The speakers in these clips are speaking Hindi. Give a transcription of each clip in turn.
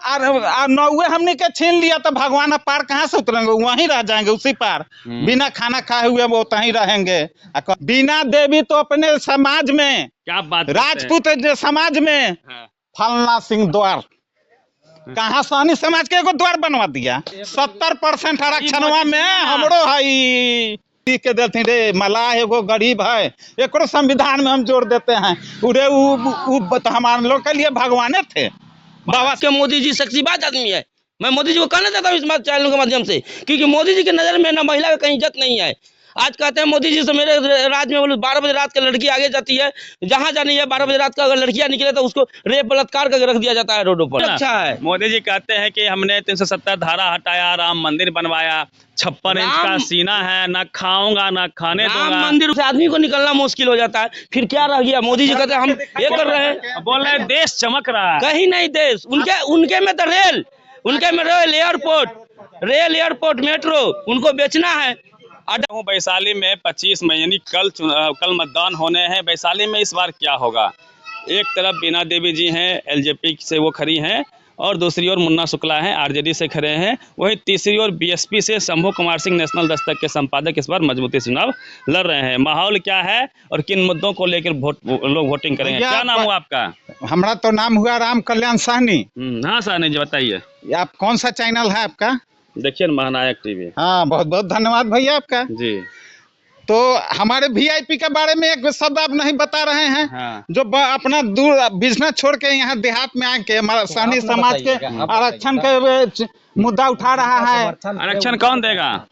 और नौवे हमने के छीन लिया तो भगवान अब पार कहाँ से उतरेंगे, वहीं रह जाएंगे उसी पार, बिना खाना खाए हुए वो वहीं रहेंगे। बिना देवी तो अपने समाज में, क्या बात राजपूत समाज में फलना सिंह द्वार, कहाँ सहनी समाज के एगो द्वार बनवा दिया। 70% आरक्षणवा में हमरो है के देते रे, मलाह एगो गरीब है, एक संविधान में हम जोड़ देते हैं। पूरे हमारे लोग के लिए भगवान थे। बाबा के मोदी जी शक्तिबाज आदमी है। मैं मोदी जी को कहना चाहता हूँ इस चैनल के माध्यम से, क्योंकि मोदी जी की नजर में ना महिला का कहीं इज्जत नहीं है। आज कहते हैं मोदी जी से मेरे राज्य में बोलो 12 बजे रात की लड़की आगे जाती है, जहां जानी है 12 बजे रात का अगर लड़कियां निकले तो उसको रेप बलात्कार करके रख दिया जाता है रोडों पर। अच्छा है, मोदी जी कहते हैं कि हमने 370 धारा हटाया, राम मंदिर बनवाया, 56 इंच का सीना है, ना खाऊंगा ना खाने दूंगा। राम मंदिर से आदमी को निकलना मुश्किल हो जाता है, फिर क्या रह गया। मोदी जी कहते हैं हम ये कर रहे हैं, बोल रहे हैं देश चमक रहा है। कहीं नहीं देश, उनके में तो रेल, उनके में रेल एयरपोर्ट मेट्रो उनको बेचना है। वैशाली में 25 मई यानी कल मतदान होने हैं। वैशाली में इस बार क्या होगा? एक तरफ बीना देवी जी हैं, एलजेपी से वो खड़ी हैं, और दूसरी ओर मुन्ना शुक्ला हैं, आरजेडी से खड़े हैं। वहीं तीसरी ओर बीएसपी से शंभू कुमार सिंह नेशनल दस्तक के संपादक इस बार मजबूती चुनाव लड़ रहे हैं। माहौल क्या है और किन मुद्दों को लेकर लोग वोटिंग करेंगे? क्या नाम हुआ आपका? हमारा तो नाम हुआ राम कल्याण साहनी। हाँ साहनी जी, बताइए आप कौन सा चैनल है आपका? देखिए महानायक टीवी। हाँ, बहुत बहुत धन्यवाद भैया आपका जी। तो हमारे वीआईपी के बारे में एक शब्द आप नहीं बता रहे हैं। हाँ। जो अपना दूर बिजनेस छोड़ के यहाँ देहात में आके हमारा सहनी समाज के आरक्षण के मुद्दा उठा रहा है। आरक्षण कौन देगा?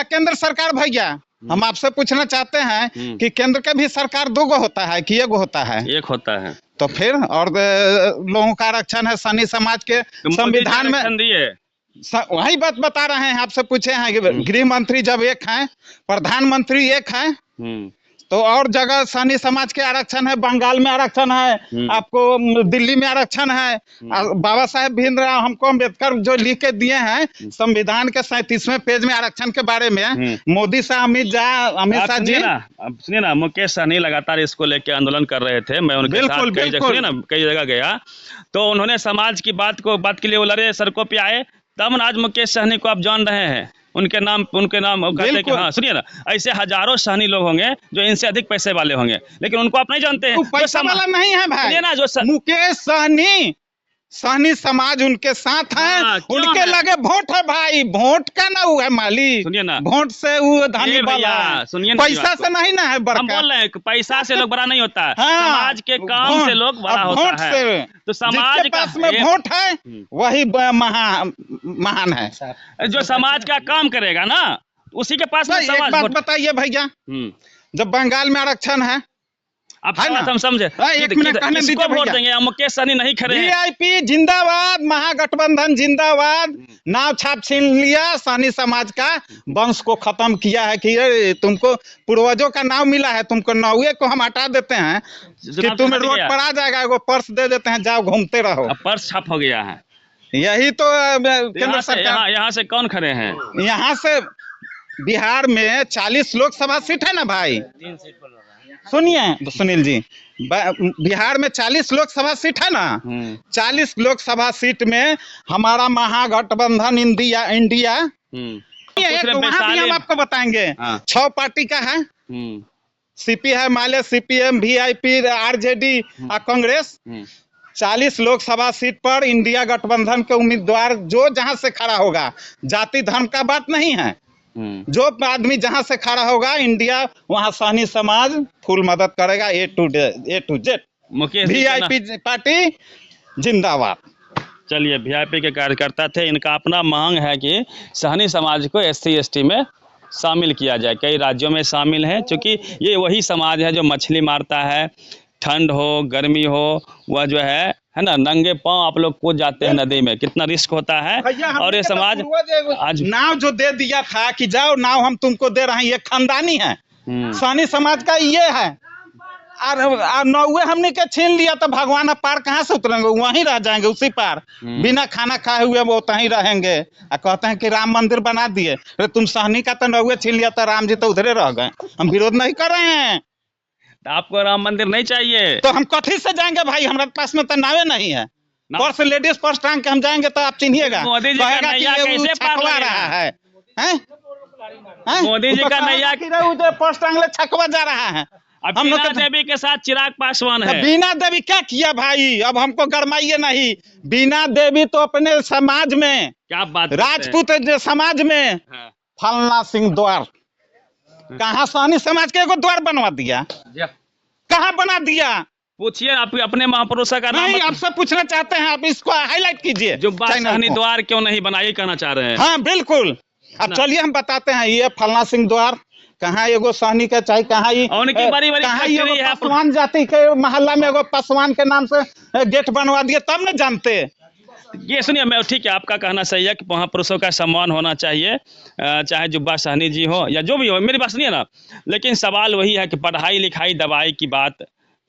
केंद्र सरकार भैया। हम आपसे पूछना चाहते हैं कि केंद्र के भी सरकार 2 गो होता है कि 1 गो होता है? 1 होता है। तो फिर और लोगों का आरक्षण है सहनी समाज के संविधान में दिए। वही बात बता रहे हैं, आपसे पूछे हैं कि गृह मंत्री जब एक हैं, प्रधानमंत्री एक हैं, तो और जगह सहनी समाज के आरक्षण है। बंगाल में आरक्षण है, आपको दिल्ली में आरक्षण है। बाबा साहेब भीमराव हमको अम्बेडकर जो लिख के दिए हैं संविधान के 37वें पेज में आरक्षण के बारे में, मोदी साहब अमित शाह जी। सुनिए ना, मुकेश सहनी लगातार इसको लेके आंदोलन कर रहे थे। मैं उनके साथ कई जगह गया, तो उन्होंने समाज की बात के लिए वो लड़े, सड़कों पे आए। तब आज मुकेश सहनी को आप जान रहे हैं, उनके नाम कहते हैं कि हाँ सुनिए ना, ऐसे हजारों सहनी लोग होंगे जो इनसे अधिक पैसे वाले होंगे, लेकिन उनको आप नहीं जानते हैं। पैसा वाला नहीं है भाई ना, जो मुकेश सहनी समाज उनके साथ है। उनके लगे वोट है भाई, वोट का ना वो है माली। सुनिए ना, वोट से वो धनी वाला, सुनिए पैसा से नहीं ना है बड़ा। हम बोल रहे हैं पैसा से लोग बड़ा नहीं होता है। समाज के काम से लोग बड़ा होता है। तो समाज के पास में वोट है वही महान है। जो समाज का काम करेगा ना, उसी के पास में। एक बात बताइए भैया, जब बंगाल में आरक्षण है, आप हम समझे, किसको वोट देंगे? मुकेश सहनी नहीं खड़े हैं। वीआईपी जिंदाबाद, महागठबंधन जिंदाबाद। नाव छाप छीन लिया, सहनी समाज का वंश को खत्म किया है कि तुमको पूर्वजों का नाव मिला है, तुमको नौवे को हम हटा देते हैं कि तुम्हें रोड पर आ जाएगा, एगो पर्स दे देते हैं, जाओ घूमते रहो। अब पर्स छाप हो गया है। यही तो केंद्र सरकार। यहाँ से कौन खड़े हैं? यहाँ से बिहार में 40 लोकसभा सीट है ना भाई, सुनिए सुनील जी, बिहार में 40 लोकसभा सीट है ना। 40 लोकसभा सीट में हमारा महागठबंधन इंडिया वहाँ भी हम आपको बताएंगे। 6 पार्टी का है, सीपी है, माले, सीपीएम, वीआईपी, आरजेडी और कांग्रेस। 40 लोकसभा सीट पर इंडिया गठबंधन के उम्मीदवार जो जहां से खड़ा होगा, जाति धर्म का बात नहीं है, जो आदमी जहां से खड़ा होगा इंडिया, वहां सहनी समाज फुल मदद करेगा, ए टू जेड। वीआईपी पार्टी जिंदाबाद। चलिए, वीआईपी के कार्यकर्ता थे, इनका अपना मांग है कि सहनी समाज को SC ST में शामिल किया जाए। कई राज्यों में शामिल है, क्योंकि ये वही समाज है जो मछली मारता है, ठंड हो गर्मी हो, वह जो है ना, नंगे पांव आप लोग कूद जाते हैं नदी में, कितना रिस्क होता है। और ये समाज आज नाव जो दे दिया था कि जाओ नाव हम तुमको दे रहे हैं, ये खानदानी है, सहनी समाज का ये है। और नौवे हमने के छीन लिया तो भगवान अब पार कहाँ से उतरेंगे, वहीं रह जाएंगे उसी पार, बिना खाना खाए हुए वो वहीं रहेंगे। और कहते हैं कि राम मंदिर बना दिए, अरे तुम सहनी का तो नौवे छीन लिया तो राम जी तो उधरे रह गए। हम विरोध नहीं कर रहे हैं, आपको राम मंदिर नहीं चाहिए तो हम कथी से जाएंगे भाई, हमारे पास में तो नावे नहीं है। पर्स लेडीज पर्स टांग के हम जाएंगे तो आप चिन्हिएगा, मोदी जी का कहेगा कि नैया ये कैसे पार छकवा लगेगा? रहा है, हैं? मोदी जी वो तो का नैया कहेगा कि ये पर्स टांग ले छकवा जा रहा है। अब हम लोग बीना तो- देवी के साथ चिराग पासवान तो है। बीना देवी क्या किया भाई, अब हमको गरमाइए नहीं। बीना देवी तो अपने समाज में, क्या बात करते हैं? राजपूत जो समाज में हाँ। फलना सिंह द्वार, कहाँ सहनी समाज के एगो द्वार बनवा दिया, कहाँ बना दिया? पूछिए आप अपने महापुरुषों का नाम नहीं, आपसे पूछना चाहते हैं, आप इसको हाईलाइट कीजिए जुब्बा चैनल सहनी को। द्वार क्यों नहीं बना, ये कहना चाह रहे हैं। हाँ बिल्कुल, अब ना। चलिए हम बताते हैं, ये फलना सिंह द्वार कहाँ एगो सहनी का चाहे, कहाँ ही और उनकी बड़ी-बड़ी कहाँ फैक्ट्री एगो है। पासवान जाति के मोहल्ला में एगो पासवान के नाम से गेट बनवा दिए, तब न जानते। ये सुनिए, मैं ठीक है, आपका कहना सही है कि महापुरुषों का सम्मान होना चाहिए, चाहे जुब्बा सहनी जी हो या जो भी हो, मेरी बात सुनिए ना। लेकिन सवाल वही है कि पढ़ाई लिखाई दवाई की बात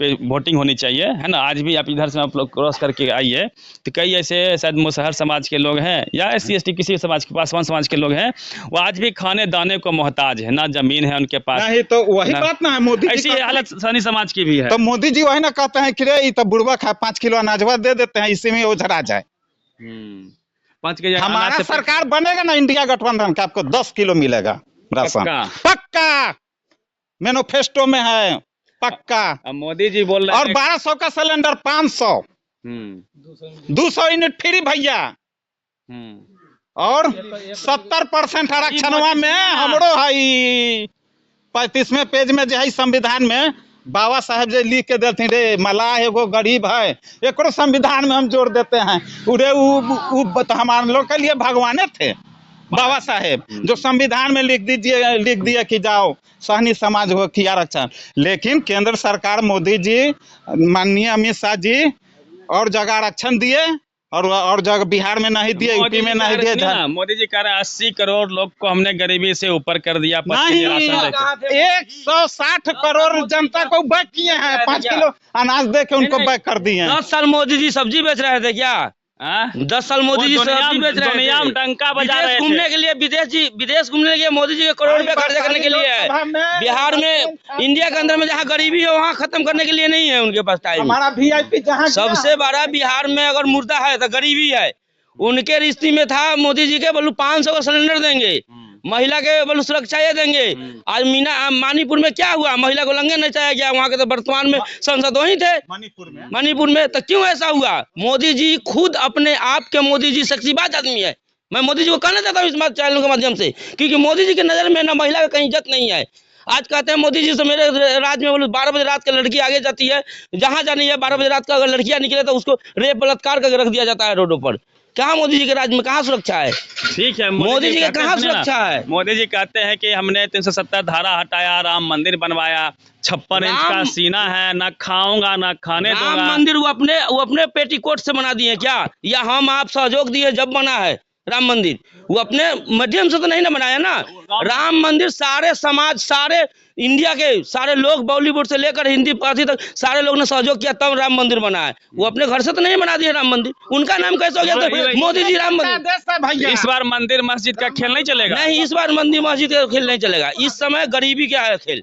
पे वोटिंग होनी चाहिए, है ना। आज भी आप इधर से आप लोग क्रॉस करके आइए तो कई ऐसे शायद मुसहर समाज के लोग हैं या SC ST किसी समाज के, पासवान समाज के लोग हैं, वो आज भी खाने दाने को मोहताज है, ना जमीन है उनके पास। नहीं तो वही ना। बात ना है, मोदी जी ऐसी कहते हैं- हालत सहनी समाज की भी है। तो मोदी जी वही ना कहते हैं कि रे ये तो बुढ़वा खा 5 किलो अनाजवा दे देते हैं, इसी में ओझरा जाए। 5 केजी हमारा अनाज से सरकार बनेगा ना इंडिया गठबंधन का, आपको 10 किलो मिलेगा राशन, पक्का मैनिफेस्टो में है, पक्का। अब मोदी जी बोल रहे और हैं 1200 का सिलेंडर 500, 200 यूनिट फ्री भैया, और 70% आरक्षणवा में हमरो है 35वें पेज में जो है संविधान में बाबा साहब जो लिख के देते रे, मलाह एगो गरीब है, एकरो संविधान में हम जोड़ देते हैं। उरे तो हमारे लोग के लिए भगवाने थे बाबा साहेब, जो संविधान में लिख दिए कि जाओ सहनी समाज हो कि आरक्षण। लेकिन केंद्र सरकार मोदी जी, माननीय अमित शाह जी और जगह आरक्षण दिए और जगह बिहार में नहीं दिए, यूपी में नहीं दिए। मोदी जी कह रहे हैं 80 करोड़ लोग को हमने गरीबी से ऊपर कर दिया। नहीं, 160 करोड़ जनता को बैक किए हैं, 5 किलो अनाज दे के उनको बैक कर दिए हैं। 10 साल मोदी जी सब्जी बेच रहे थे क्या? 10 साल मोदी जी सब्जी बेच रहे थे, दुनिया में डंका बजा रहे थे। घूमने के लिए विदेश घूमने के लिए मोदी जी के करोड़ रुपए खर्चा करने के लिए है। बिहार में, इंडिया के अंदर में जहाँ गरीबी है वहाँ खत्म करने के लिए नहीं है उनके पास टाइम। हमारा VIP जहाँ सबसे बड़ा बिहार में अगर मुर्दा है तो गरीबी है। उनके रिश्ते में था मोदी जी के बोलू 500 का सिलेंडर देंगे, महिला के बोलू सुरक्षा ये देंगे। आज मणिपुर में क्या हुआ, महिला को लंघन नहीं चाहे गया, वहाँ के तो वर्तमान में सांसद वही थे मणिपुर में। तो क्यों ऐसा हुआ? मोदी जी खुद अपने आप के, मोदी जी शख्सियत आदमी है। मैं मोदी जी को कहना चाहता हूँ इस चैनल के माध्यम से, क्योंकि मोदी जी की नजर में ना महिला का कहीं इज्जत नहीं है। आज कहते हैं मोदी जी से मेरे राज्य में बोलो 12 बजे रात की लड़की आगे जाती है, जहाँ जानी है 12 बजे रात का अगर लड़कियां निकले तो उसको रेप बलात्कार करके रख दिया जाता है रोडों पर। कहाँ मोदी जी के राज्य में कहाँ सुरक्षा है? ठीक है, मोदी जी का कहाँ सुरक्षा है? मोदी जी कहते हैं कि हमने 370 धारा हटाया, राम मंदिर बनवाया, 56 इंच का सीना है, ना खाऊंगा ना खाने दूंगा। राम मंदिर वो अपने पेटीकोट से बना दिए क्या, या हम आप सहयोग दिए जब बना है राम मंदिर? वो अपने माध्यम से तो नहीं ना बनाया ना। राम मंदिर सारे समाज, सारे इंडिया के सारे लोग, बॉलीवुड से लेकर हिंदी पार्टी तक सारे लोग ने सहयोग किया, तब राम मंदिर बना है। वो अपने घर से तो नहीं बना दिए राम मंदिर, उनका नाम कैसे हो गया? तो मोदी जी राम मंदिर। इस बार मंदिर मस्जिद का खेल नहीं चलेगा। नहीं, इस बार मंदिर मस्जिद का खेल नहीं चलेगा। इस समय गरीबी क्या है खेल,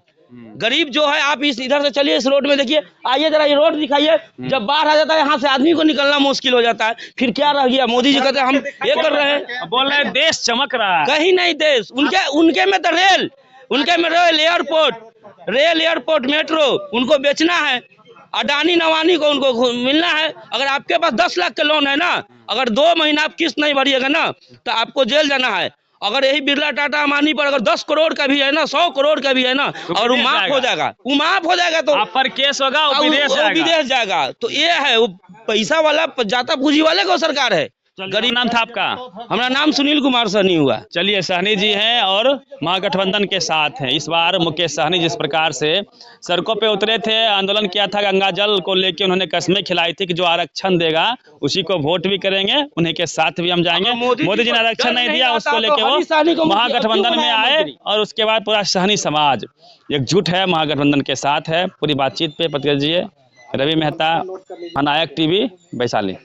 गरीब जो है। आप इधर से चलिए, इस रोड में देखिए, आइए जरा ये रोड दिखाइए। जब बाढ़ आ जाता है यहाँ से आदमी को निकलना मुश्किल हो जाता है, फिर क्या रह गया? मोदी जी कहते हैं हम ये कर रहे हैं, बोल रहे हैं देश चमक रहा है। कहीं नहीं देश। उनके में तो रेल, उनके में रेल एयरपोर्ट मेट्रो उनको बेचना है, अडानी नवानी को उनको मिलना है। अगर आपके पास 10 लाख के लोन है ना, अगर 2 महीना आप किस्त नहीं भरिएगा ना तो आपको जेल जाना है। अगर यही बिरला टाटा अमानी पर अगर 10 करोड़ का भी है ना, 100 करोड़ का भी है ना, और वो माफ हो जाएगा तो आप पर केस होगा, वो विदेश जाएगा। तो ये है, वो पैसा वाला जाता पूंजी वाले को सरकार है। गरीब नाम था आपका? हमारा नाम सुनील कुमार सहनी हुआ। चलिए, सहनी जी हैं और महागठबंधन के साथ हैं। इस बार मुकेश सहनी जिस प्रकार से सड़कों पे उतरे थे, आंदोलन किया था, गंगा जल को लेके उन्होंने कस्में खिलाई थी कि जो आरक्षण देगा उसी को वोट भी करेंगे, उन्हीं के साथ भी हम जाएंगे। मोदी जी ने आरक्षण नहीं दिया, उसको लेके वो महागठबंधन में आए और उसके बाद पूरा सहनी समाज एकजुट है, महागठबंधन के साथ है। पूरी बातचीत पे प्रतिक्रिया दीजिए। रवि मेहता, नायक TV, वैशाली।